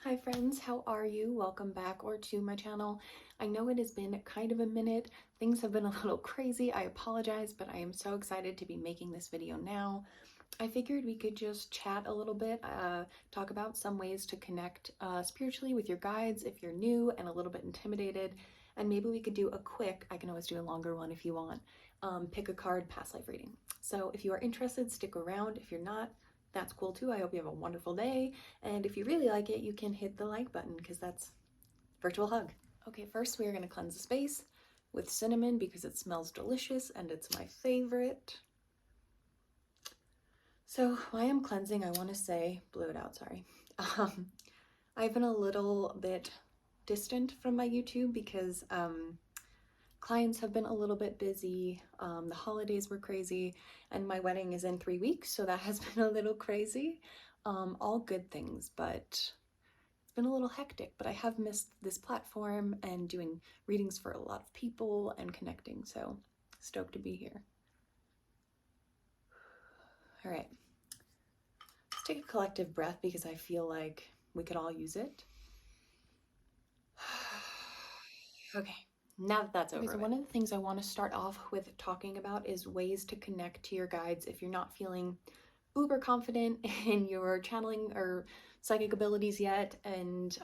Hi friends, how are you? Welcome back or to my channel. I know it has been kind of a minute. Things have been a little crazy. I apologize, but I am so excited to be making this video now. I figured we could just chat a little bit, talk about some ways to connect spiritually with your guides if you're new and a little bit intimidated. And maybe we could do a quick, I can always do a longer one if you want, pick a card, past life reading. So if you are interested, stick around. If you're not, that's cool too. I hope you have a wonderful day. And if you really like it, you can hit the like button because that's virtual hug. Okay, first we are going to cleanse the space with cinnamon because it smells delicious and it's my favorite. So while I'm cleansing, I want to say, blew it out, sorry. I've been a little bit distant from my YouTube because clients have been a little bit busy. The holidays were crazy and my wedding is in 3 weeks, so that has been a little crazy. All good things, but it's been a little hectic, but I have missed this platform and doing readings for a lot of people and connecting, so stoked to be here. All right, let's take a collective breath because I feel like we could all use it. Okay, now that that's over. Okay, so one of the things I want to start off with talking about is ways to connect to your guides if you're not feeling uber confident in your channeling or psychic abilities yet, and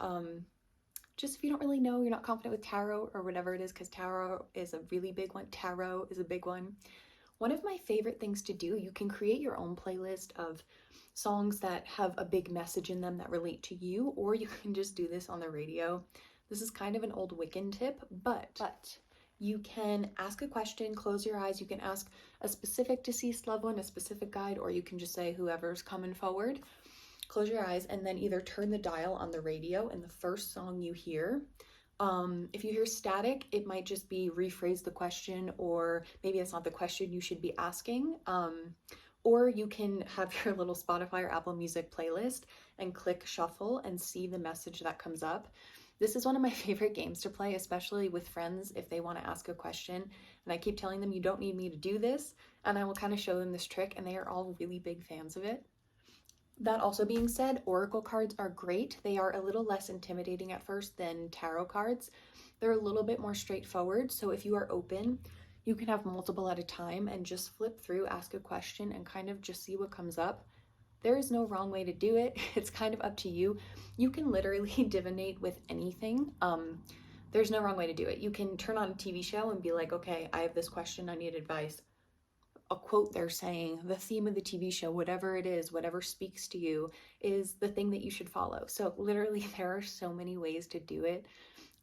just if you don't really know, you're not confident with tarot or whatever it is, because tarot is a really big one. Tarot is a big one. One of my favorite things to do, you can create your own playlist of songs that have a big message in them that relate to you, or you can just do this on the radio. This is kind of an old Wiccan tip, but you can ask a question, close your eyes, you can ask a specific deceased loved one, a specific guide, or you can just say whoever's coming forward. Close your eyes and then either turn the dial on the radio and the first song you hear. If you hear static, it might just be rephrase the question, or maybe that's not the question you should be asking. Or you can have your little Spotify or Apple Music playlist and click shuffle and see the message that comes up. This is one of my favorite games to play, especially with friends if they want to ask a question. And I keep telling them, you don't need me to do this. And I will kind of show them this trick, and they are all really big fans of it. That also being said, oracle cards are great. They are a little less intimidating at first than tarot cards. They're a little bit more straightforward. So if you are open, you can have multiple at a time and just flip through, ask a question, and kind of just see what comes up. There is no wrong way to do it. It's kind of up to you. You can literally divinate with anything. There's no wrong way to do it. You can turn on a TV show and be like, okay, I have this question, I need advice. A quote they're saying, the theme of the TV show, whatever it is, whatever speaks to you, is the thing that you should follow. So literally there are so many ways to do it.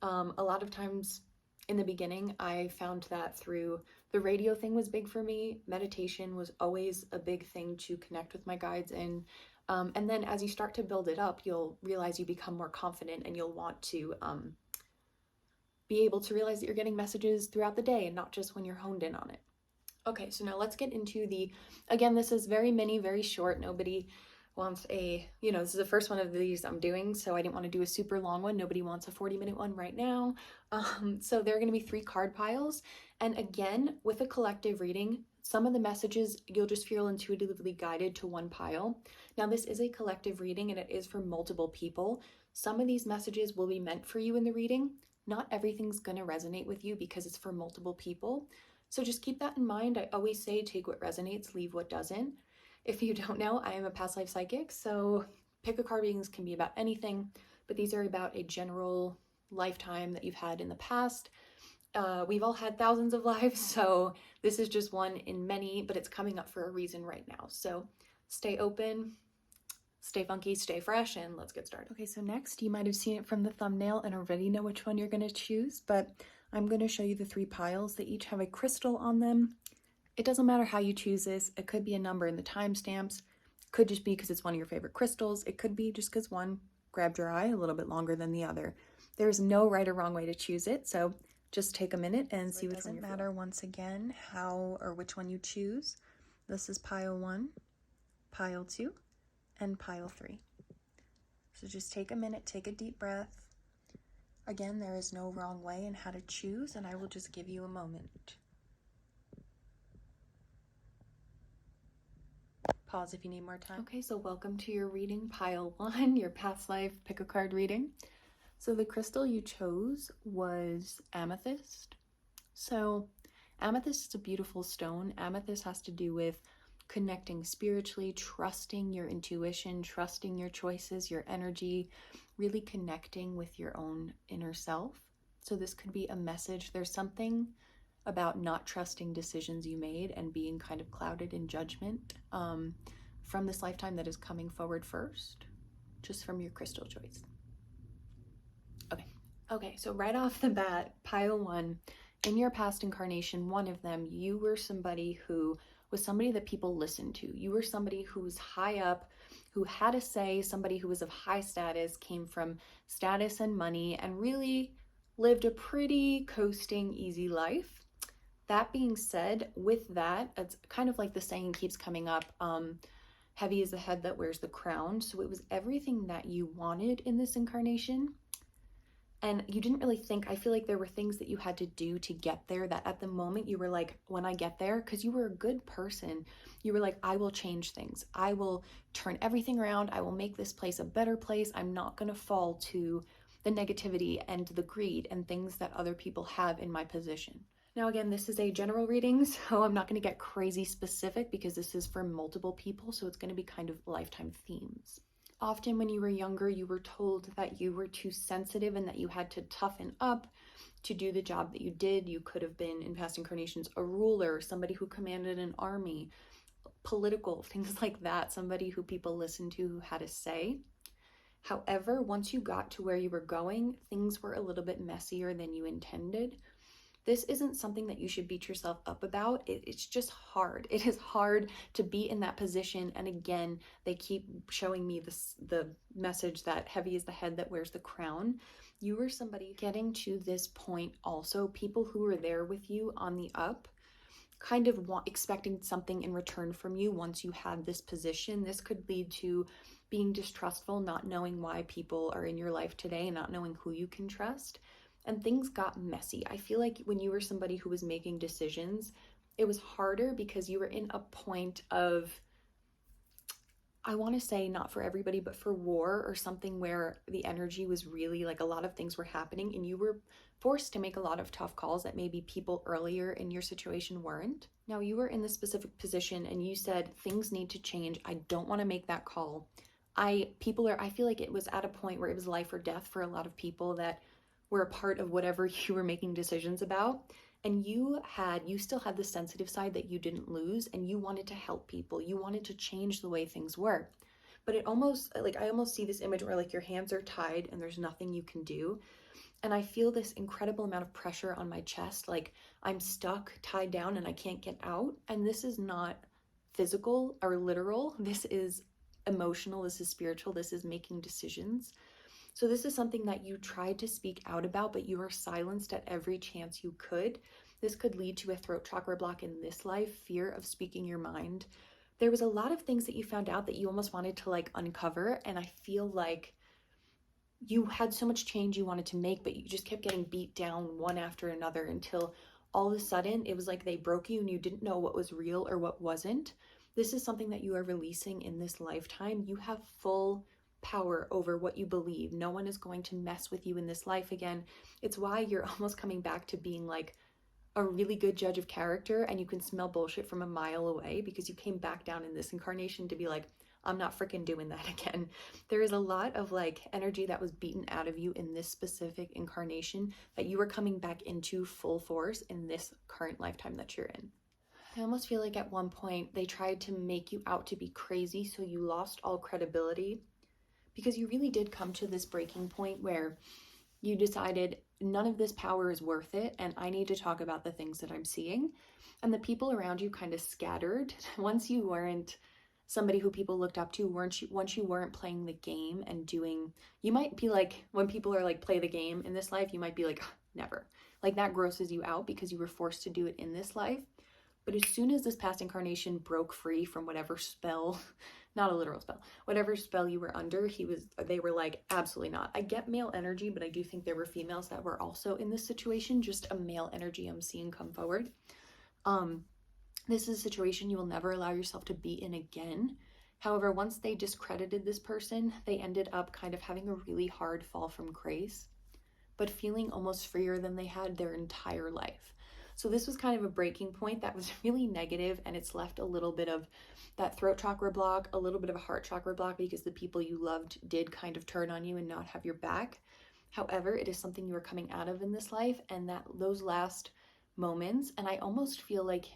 A lot of times in the beginning, I found that through the radio thing was big for me. Meditation was always a big thing to connect with my guides in. And then as you start to build it up, you'll realize you become more confident and you'll want to be able to realize that you're getting messages throughout the day and not just when you're honed in on it. Okay, so now let's get into again, this is very mini, very short. Nobody wants this is the first one of these I'm doing, so I didn't want to do a super long one. Nobody wants a 40-minute one right now. So there are going to be 3 card piles. And again, with a collective reading, some of the messages you'll just feel intuitively guided to one pile. Now, this is a collective reading and it is for multiple people. Some of these messages will be meant for you in the reading. Not everything's going to resonate with you because it's for multiple people. So just keep that in mind. I always say take what resonates, leave what doesn't. If you don't know, I am a past life psychic, so pick a card readings can be about anything, but these are about a general lifetime that you've had in the past. We've all had thousands of lives, so this is just one in many, but it's coming up for a reason right now. So stay open, stay funky, stay fresh, and let's get started. Okay, so next, you might have seen it from the thumbnail and already know which one you're going to choose, but I'm going to show you the 3 piles. They each have a crystal on them. It doesn't matter how you choose this. It could be a number in the timestamps. It could just be because it's one of your favorite crystals. It could be just because one grabbed your eye a little bit longer than the other. There's no right or wrong way to choose it, so just take a minute and see which one. It doesn't matter, once again, how or which one you choose. This is pile 1, pile 2, and pile 3. So just take a minute, take a deep breath. Again, there is no wrong way in how to choose, and I will just give you a moment. Pause if you need more time. Okay, so welcome to your reading pile 1, your past life pick a card reading. So the crystal you chose was amethyst. So amethyst is a beautiful stone. Amethyst has to do with connecting spiritually, trusting your intuition, trusting your choices, your energy, really connecting with your own inner self. So this could be a message. There's something about not trusting decisions you made and being kind of clouded in judgment from this lifetime that is coming forward first, just from your crystal choice. Okay, so right off the bat, pile 1, in your past incarnation, one of them, you were somebody who was somebody that people listened to. You were somebody who was high up, who had a say, somebody who was of high status, came from status and money, and really lived a pretty coasting, easy life. That being said, with that, it's kind of like the saying keeps coming up, heavy is the head that wears the crown. So it was everything that you wanted in this incarnation. And you didn't really think, I feel like there were things that you had to do to get there that at the moment you were like, when I get there, because you were a good person, you were like, I will change things. I will turn everything around. I will make this place a better place. I'm not going to fall to the negativity and the greed and things that other people have in my position. Now, again, this is a general reading, so I'm not going to get crazy specific because this is for multiple people. So it's going to be kind of lifetime themes. Often when you were younger, you were told that you were too sensitive and that you had to toughen up to do the job that you did. You could have been, in past incarnations, a ruler, somebody who commanded an army, political, things like that, somebody who people listened to, who had a say. However, once you got to where you were going, things were a little bit messier than you intended. This isn't something that you should beat yourself up about. It's just hard. It is hard to be in that position. And again, they keep showing me the message that heavy is the head that wears the crown. You were somebody getting to this point also, people who were there with you on the up, kind of expecting something in return from you once you had this position. This could lead to being distrustful, not knowing why people are in your life today, not knowing who you can trust. And things got messy. I feel like when you were somebody who was making decisions, it was harder because you were in a point of, I want to say not for everybody, but for war or something where the energy was really like a lot of things were happening and you were forced to make a lot of tough calls that maybe people earlier in your situation weren't. Now you were in this specific position and you said, things need to change. I don't want to make that call. I feel like it was at a point where it was life or death for a lot of people that were a part of whatever you were making decisions about. And you still had the sensitive side that you didn't lose, and you wanted to help people. You wanted to change the way things were. But I almost see this image where like your hands are tied and there's nothing you can do. And I feel this incredible amount of pressure on my chest, like I'm stuck, tied down, and I can't get out. And this is not physical or literal. This is emotional. This is spiritual. This is making decisions. So this is something that you tried to speak out about, but you were silenced at every chance you could. This could lead to a throat chakra block in this life, fear of speaking your mind. There was a lot of things that you found out that you almost wanted to like uncover. And I feel like you had so much change you wanted to make, but you just kept getting beat down one after another until all of a sudden it was like they broke you and you didn't know what was real or what wasn't. This is something that you are releasing in this lifetime. You have full power over what you believe. No one is going to mess with you in this life again. It's why you're almost coming back to being like a really good judge of character, and you can smell bullshit from a mile away because you came back down in this incarnation to be like, I'm not freaking doing that again. There is a lot of like energy that was beaten out of you in this specific incarnation that you are coming back into full force in this current lifetime that you're in. I almost feel like at one point they tried to make you out to be crazy, so you lost all credibility. Because you really did come to this breaking point where you decided none of this power is worth it and I need to talk about the things that I'm seeing. And the people around you kind of scattered. Once you weren't somebody who people looked up to, once you weren't playing the game and doing, you might be like, when people are like, play the game in this life, you might be like, never. Like that grosses you out because you were forced to do it in this life. But as soon as this past incarnation broke free from whatever spell, not a literal spell, whatever spell you were under, they were like, absolutely not. I get male energy, but I do think there were females that were also in this situation, just a male energy I'm seeing come forward. This is a situation you will never allow yourself to be in again. However, once they discredited this person, they ended up kind of having a really hard fall from grace, but feeling almost freer than they had their entire life. So this was kind of a breaking point that was really negative, and it's left a little bit of that throat chakra block, a little bit of a heart chakra block, because the people you loved did kind of turn on you and not have your back. However, it is something you are coming out of in this life, and that those last moments, and I almost feel like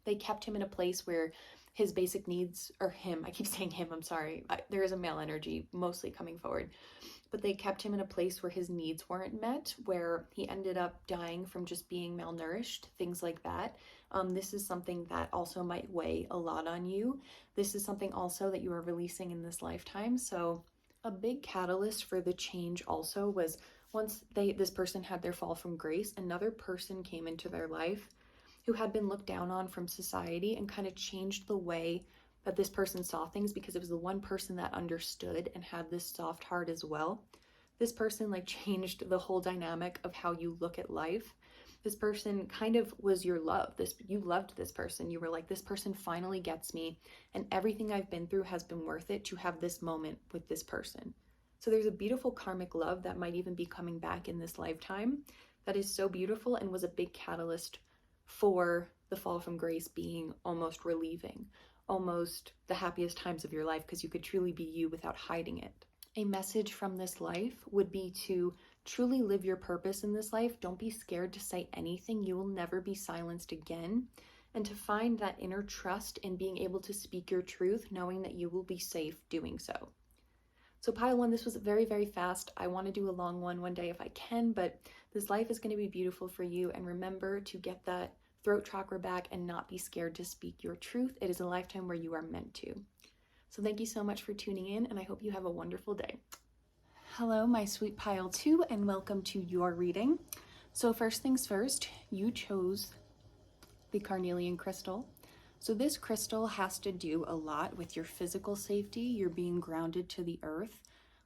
they kept him in a place where his basic needs, or him, I keep saying him, I'm sorry, there is a male energy mostly coming forward, but they kept him in a place where his needs weren't met, where he ended up dying from just being malnourished, things like that. This is something that also might weigh a lot on you. This is something also that you are releasing in this lifetime. So a big catalyst for the change also was once this person had their fall from grace, another person came into their life who had been looked down on from society and kind of changed the way that this person saw things, because it was the one person that understood and had this soft heart as well. This person like changed the whole dynamic of how you look at life. This person kind of was your love. You loved this person. You were like, this person finally gets me, and everything I've been through has been worth it to have this moment with this person. So there's a beautiful karmic love that might even be coming back in this lifetime that is so beautiful and was a big catalyst for the fall from grace being almost relieving, almost the happiest times of your life, because you could truly be you without hiding it. A message from this life would be to truly live your purpose in this life. Don't be scared to say anything. You will never be silenced again. And to find that inner trust in being able to speak your truth, knowing that you will be safe doing so. So pile one, this was very, very fast. I want to do a long one day if I can, but this life is going to be beautiful for you. And remember to get that throat chakra back and not be scared to speak your truth. It is a lifetime where you are meant to. So thank you so much for tuning in, and I hope you have a wonderful day. Hello, my sweet pile 2, and welcome to your reading. So first things first, you chose the carnelian crystal. So this crystal has to do a lot with your physical safety. You're being grounded to the earth.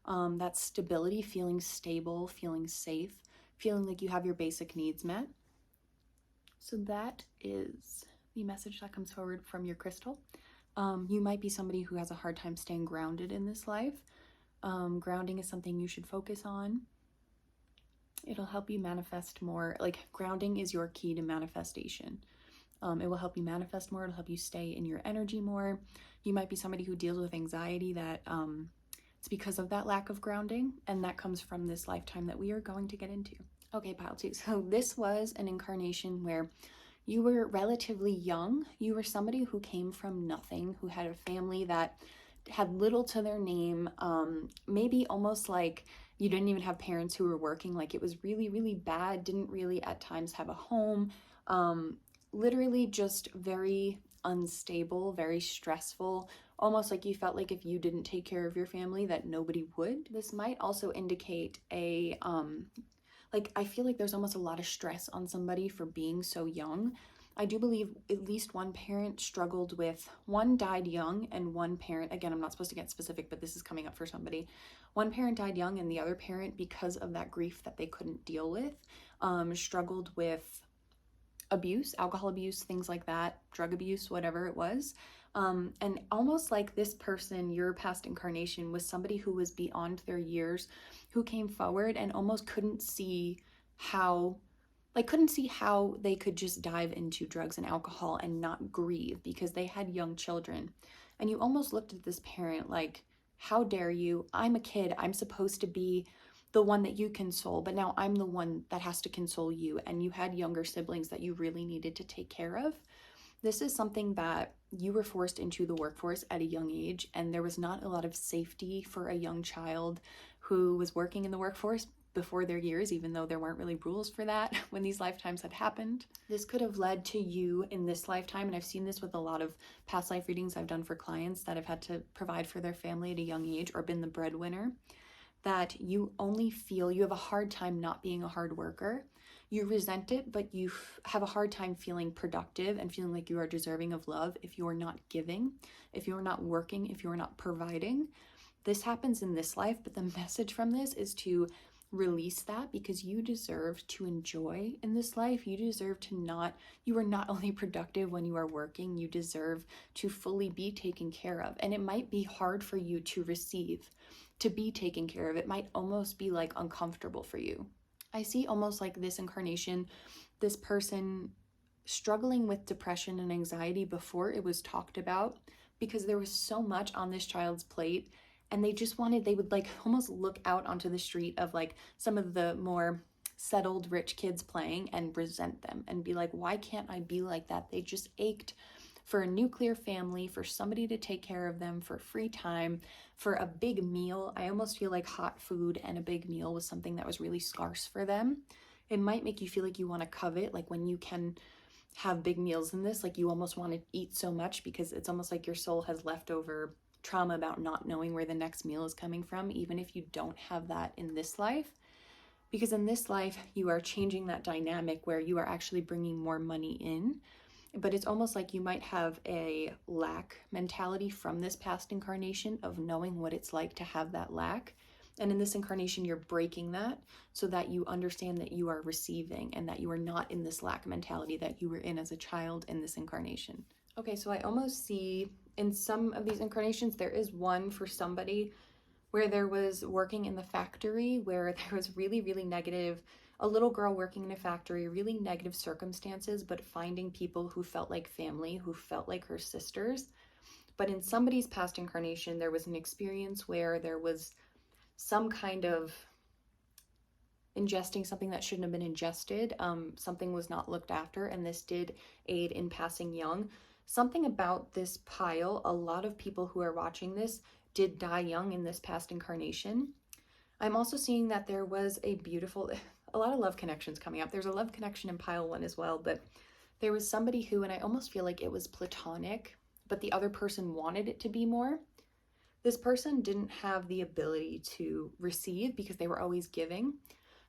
That stability, feeling stable, feeling safe, feeling like you have your basic needs met. So that is the message that comes forward from your crystal. You might be somebody who has a hard time staying grounded in this life. Grounding is something you should focus on. It'll help you manifest more. Like, grounding is your key to manifestation. It will help you manifest more. It'll help you stay in your energy more. You might be somebody who deals with anxiety that it's because of that lack of grounding, and that comes from this lifetime that we are going to get into. Okay, pile 2. So this was an incarnation where you were relatively young. You were somebody who came from nothing, who had a family that had little to their name, maybe almost like you didn't even have parents who were working, like it was really, really bad, didn't really at times have a home, literally just very unstable, very stressful, almost like you felt like if you didn't take care of your family that nobody would. This might also indicate a like, I feel like there's almost a lot of stress on somebody for being so young. I do believe at least one parent struggled with, one died young, and one parent, again, I'm not supposed to get specific, but this is coming up for somebody. One parent died young, and the other parent, because of that grief that they couldn't deal with, struggled with abuse, alcohol abuse, things like that, drug abuse, whatever it was. And almost like this person, your past incarnation, was somebody who was beyond their years, who came forward and almost couldn't see how they could just dive into drugs and alcohol and not grieve because they had young children. And you almost looked at this parent like, how dare you? I'm a kid. I'm supposed to be the one that you console, but now I'm the one that has to console you. And you had younger siblings that you really needed to take care of. This is something that you were forced into the workforce at a young age, and there was not a lot of safety for a young child who was working in the workforce before their years, even though there weren't really rules for that when these lifetimes had happened. This could have led to you in this lifetime, and I've seen this with a lot of past life readings I've done for clients that have had to provide for their family at a young age or been the breadwinner, that you only feel you have a hard time not being a hard worker. You resent it, but you have a hard time feeling productive and feeling like you are deserving of love if you are not giving, if you are not working, if you are not providing. This happens in this life, but the message from this is to release that, because you deserve to enjoy in this life. You deserve to you are not only productive when you are working, you deserve to fully be taken care of. And it might be hard for you to receive, to be taken care of. It might almost be like uncomfortable for you. I see almost like this incarnation, this person struggling with depression and anxiety before it was talked about, because there was so much on this child's plate, and they would like almost look out onto the street of like some of the more settled rich kids playing and resent them and be like, why can't I be like that? They just ached for a nuclear family, for somebody to take care of them, for free time, for a big meal. I almost feel like hot food and a big meal was something that was really scarce for them. It might make you feel like you want to covet, like when you can have big meals in this, like you almost want to eat so much, because it's almost like your soul has leftover trauma about not knowing where the next meal is coming from, even if you don't have that in this life. Because in this life, you are changing that dynamic where you are actually bringing more money in. But it's almost like you might have a lack mentality from this past incarnation of knowing what it's like to have that lack. And in this incarnation, you're breaking that so that you understand that you are receiving and that you are not in this lack mentality that you were in as a child in this incarnation. Okay, so I almost see in some of these incarnations, there is one for somebody where there was working in the factory, where there was really, really negative, a little girl working in a factory, really negative circumstances, but finding people who felt like family, who felt like her sisters. But in somebody's past incarnation, there was an experience where there was some kind of ingesting something that shouldn't have been ingested. Something was not looked after, and this did aid in passing young. Something about this pile, a lot of people who are watching this did die young in this past incarnation. I'm also seeing that there was a lot of love connections coming up. There's a love connection in pile 1 as well, but there was somebody who, and I almost feel like it was platonic, but the other person wanted it to be more. This person didn't have the ability to receive because they were always giving.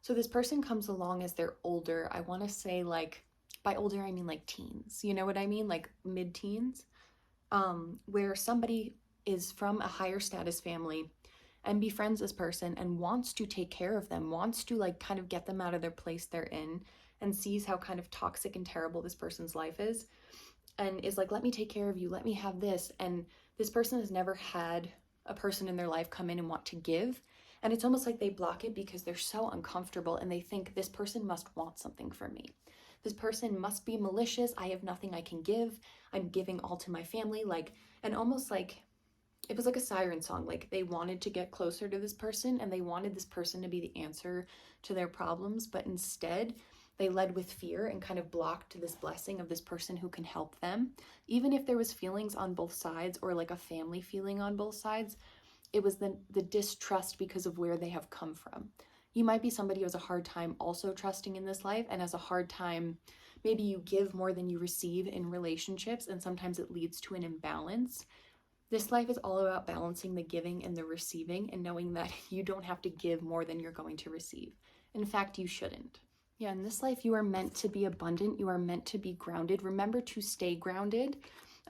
So this person comes along as they're older. I want to say, like, by older, I mean like teens. You know what I mean? Like mid-teens, where somebody is from a higher status family and befriends this person and wants to take care of them, wants to like kind of get them out of their place they're in, and sees how kind of toxic and terrible this person's life is, and is like, let me take care of you, let me have this. And this person has never had a person in their life come in and want to give. And it's almost like they block it because they're so uncomfortable, and they think this person must want something from me. This person must be malicious. I have nothing I can give. I'm giving all to my family. Like, and almost like it was like a siren song. Like they wanted to get closer to this person, and they wanted this person to be the answer to their problems. But instead, they led with fear and kind of blocked this blessing of this person who can help them. Even if there was feelings on both sides, or like a family feeling on both sides, it was the distrust because of where they have come from. You might be somebody who has a hard time also trusting in this life, and has a hard time, maybe you give more than you receive in relationships, and sometimes it leads to an imbalance. This life is all about balancing the giving and the receiving, and knowing that you don't have to give more than you're going to receive. In fact, you shouldn't. Yeah, in this life, you are meant to be abundant. You are meant to be grounded. Remember to stay grounded.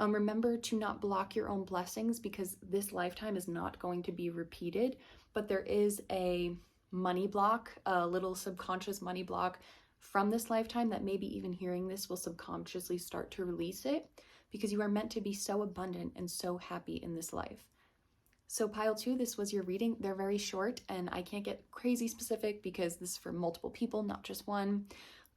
Remember to not block your own blessings, because this lifetime is not going to be repeated. But there is a money block, a little subconscious money block from this lifetime that maybe even hearing this will subconsciously start to release it, because you are meant to be so abundant and so happy in this life. So pile 2, this was your reading. They're very short, and I can't get crazy specific because this is for multiple people, not just one.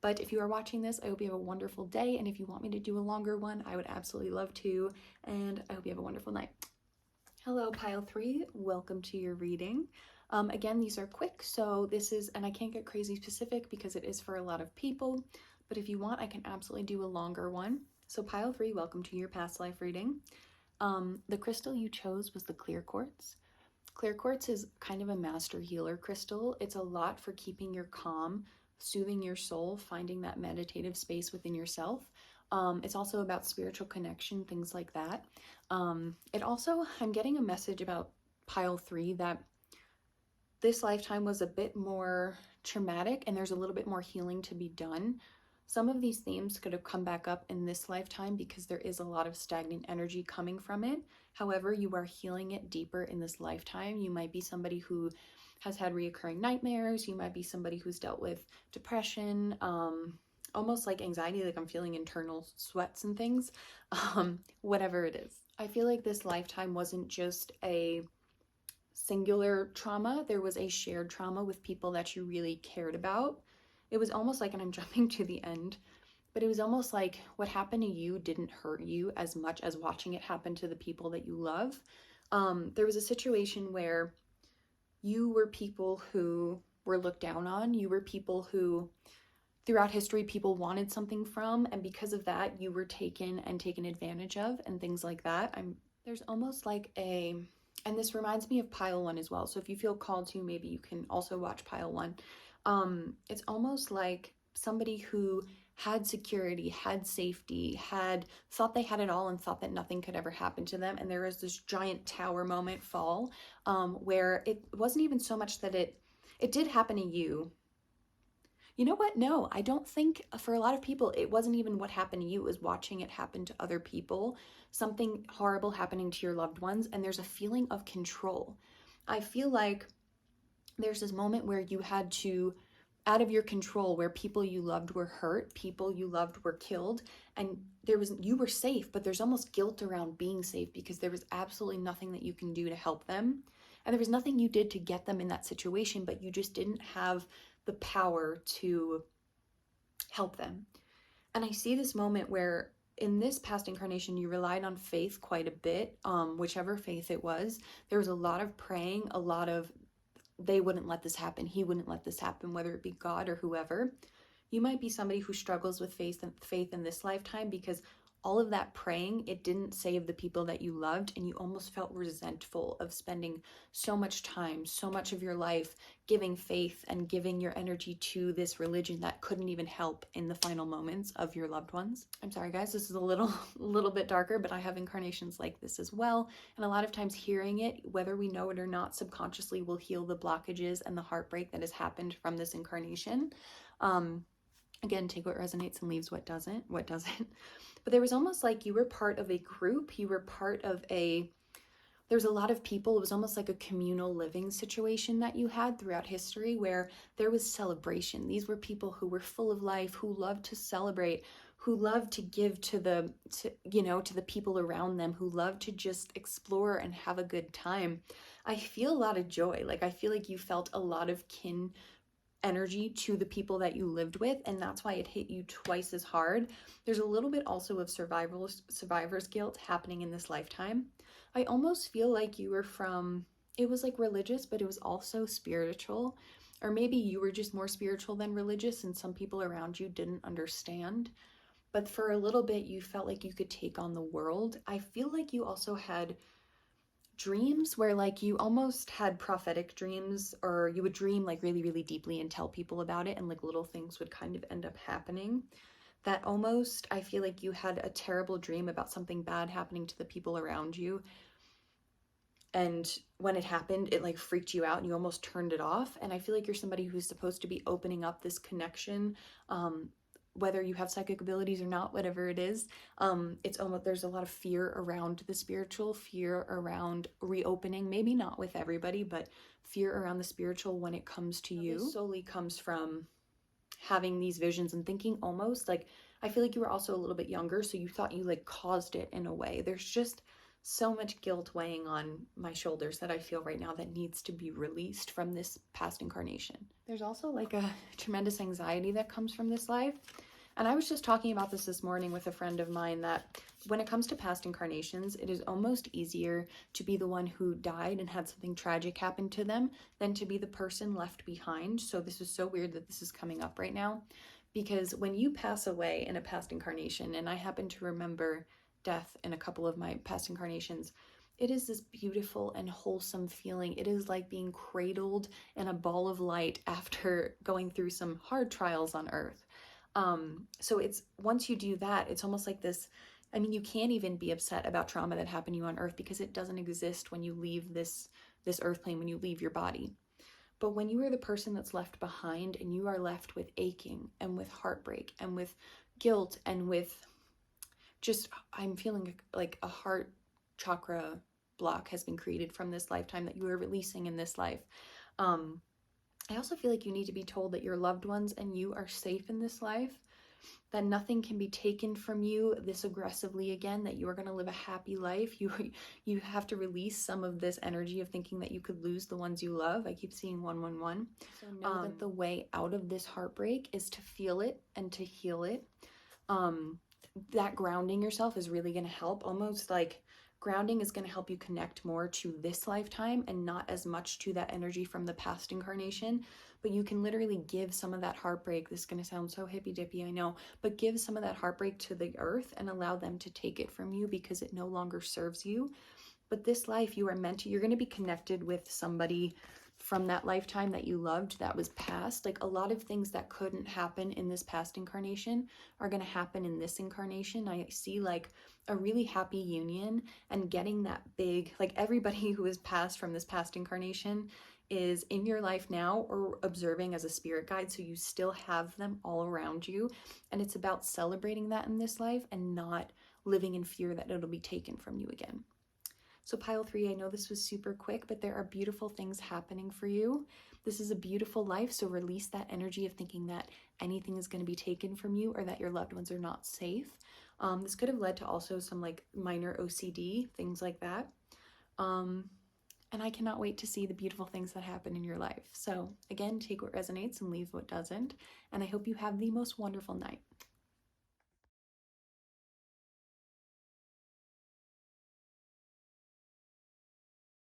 But if you are watching this, I hope you have a wonderful day. And if you want me to do a longer one, I would absolutely love to. And I hope you have a wonderful night. Hello, pile 3. Welcome to your reading. Again, these are quick. So this is, and I can't get crazy specific because it is for a lot of people. But if you want, I can absolutely do a longer one. So pile 3, welcome to your past life reading. The crystal you chose was the clear quartz. Clear quartz is kind of a master healer crystal. It's a lot for keeping your calm, soothing your soul, finding that meditative space within yourself. It's also about spiritual connection, things like that. It also, I'm getting a message about pile 3 that this lifetime was a bit more traumatic, and there's a little bit more healing to be done. Some of these themes could have come back up in this lifetime because there is a lot of stagnant energy coming from it. However, you are healing it deeper in this lifetime. You might be somebody who has had reoccurring nightmares. You might be somebody who's dealt with depression, almost like anxiety, like I'm feeling internal sweats and things, whatever it is. I feel like this lifetime wasn't just a singular trauma. There was a shared trauma with people that you really cared about. It was almost like, and I'm jumping to the end, but it was almost like what happened to you didn't hurt you as much as watching it happen to the people that you love. There was a situation where you were people who were looked down on. You were people who throughout history people wanted something from, and because of that you were taken advantage of and things like that. There's almost like and this reminds me of pile 1 as well, so if you feel called to, maybe you can also watch pile 1. It's almost like somebody who had security, had safety, had thought they had it all and thought that nothing could ever happen to them, and there was this giant tower moment fall, where it wasn't even so much that it did happen to you. You know what? No, I don't think for a lot of people, it wasn't even what happened to you. It was watching it happen to other people, something horrible happening to your loved ones, and there's a feeling of control. I feel like there's this moment where you had to, out of your control, where people you loved were hurt, people you loved were killed, and you were safe, but there's almost guilt around being safe because there was absolutely nothing that you can do to help them. And there was nothing you did to get them in that situation, but you just didn't have the power to help them. And I see this moment where in this past incarnation, you relied on faith quite a bit, whichever faith it was. There was a lot of praying, a lot of, they wouldn't let this happen, he wouldn't let this happen, whether it be God or whoever. You might be somebody who struggles with faith in this lifetime because all of that praying, it didn't save the people that you loved, and you almost felt resentful of spending so much time, so much of your life giving faith and giving your energy to this religion that couldn't even help in the final moments of your loved ones. I'm sorry guys, this is a little bit darker, but I have incarnations like this as well, and a lot of times hearing it, whether we know it or not, subconsciously will heal the blockages and the heartbreak that has happened from this incarnation. Again, take what resonates and leaves what doesn't. But there was almost like you were part of a group, you were part of there's a lot of people, it was almost like a communal living situation that you had throughout history where there was celebration. These were people who were full of life, who loved to celebrate, who loved to give to the people around them, who loved to just explore and have a good time. I feel a lot of joy. Like I feel like you felt a lot of kin energy to the people that you lived with, and that's why it hit you twice as hard. There's a little bit also of survivor's guilt happening in this lifetime. I almost feel like you were it was like religious, but it was also spiritual, or maybe you were just more spiritual than religious and some people around you didn't understand, but for a little bit you felt like you could take on the world. I feel like you also had dreams where like you almost had prophetic dreams, or you would dream like really, really deeply and tell people about it, and like little things would kind of end up happening. That almost, I feel like you had a terrible dream about something bad happening to the people around you, and when it happened, it like freaked you out and you almost turned it off. And I feel like you're somebody who's supposed to be opening up this connection, whether you have psychic abilities or not, whatever it is. It's almost, there's a lot of fear around the spiritual, fear around reopening, maybe not with everybody, but fear around the spiritual when it comes to you. This solely comes from having these visions and thinking almost like, I feel like you were also a little bit younger, so you thought you like caused it in a way. There's just so much guilt weighing on my shoulders that I feel right now that needs to be released from this past incarnation. There's also like a tremendous anxiety that comes from this life. And I was just talking about this morning with a friend of mine, that when it comes to past incarnations, it is almost easier to be the one who died and had something tragic happen to them than to be the person left behind. So this is so weird that this is coming up right now, because when you pass away in a past incarnation, and I happen to remember death in a couple of my past incarnations, it is this beautiful and wholesome feeling. It is like being cradled in a ball of light after going through some hard trials on earth. So it's, once you do that, it's almost like this, I mean, you can't even be upset about trauma that happened to you on earth because it doesn't exist when you leave this earth plane, when you leave your body. But when you are the person that's left behind and you are left with aching and with heartbreak and with guilt and with just, I'm feeling like a heart chakra block has been created from this lifetime that you are releasing in this life. I also feel like you need to be told that your loved ones and you are safe in this life, that nothing can be taken from you this aggressively again, that you are going to live a happy life. You have to release some of this energy of thinking that you could lose the ones you love. I keep seeing 111. So know that the way out of this heartbreak is to feel it and to heal it. That grounding yourself is really going to help. Almost like grounding is going to help you connect more to this lifetime and not as much to that energy from the past incarnation. But you can literally give some of that heartbreak. This is going to sound so hippy dippy, I know, but give some of that heartbreak to the earth and allow them to take it from you because it no longer serves you. But this life, you are meant to, you're going to be connected with somebody from that lifetime that you loved that was past. Like a lot of things that couldn't happen in this past incarnation are going to happen in this incarnation. I see like a really happy union and getting that big, like everybody who is passed from this past incarnation is in your life now or observing as a spirit guide. So you still have them all around you. And it's about celebrating that in this life and not living in fear that it'll be taken from you again. So pile 3, I know this was super quick, but there are beautiful things happening for you. This is a beautiful life, so release that energy of thinking that anything is going to be taken from you or that your loved ones are not safe. This could have led to also some like minor OCD, things like that. And I cannot wait to see the beautiful things that happen in your life. So again, take what resonates and leave what doesn't. And I hope you have the most wonderful night.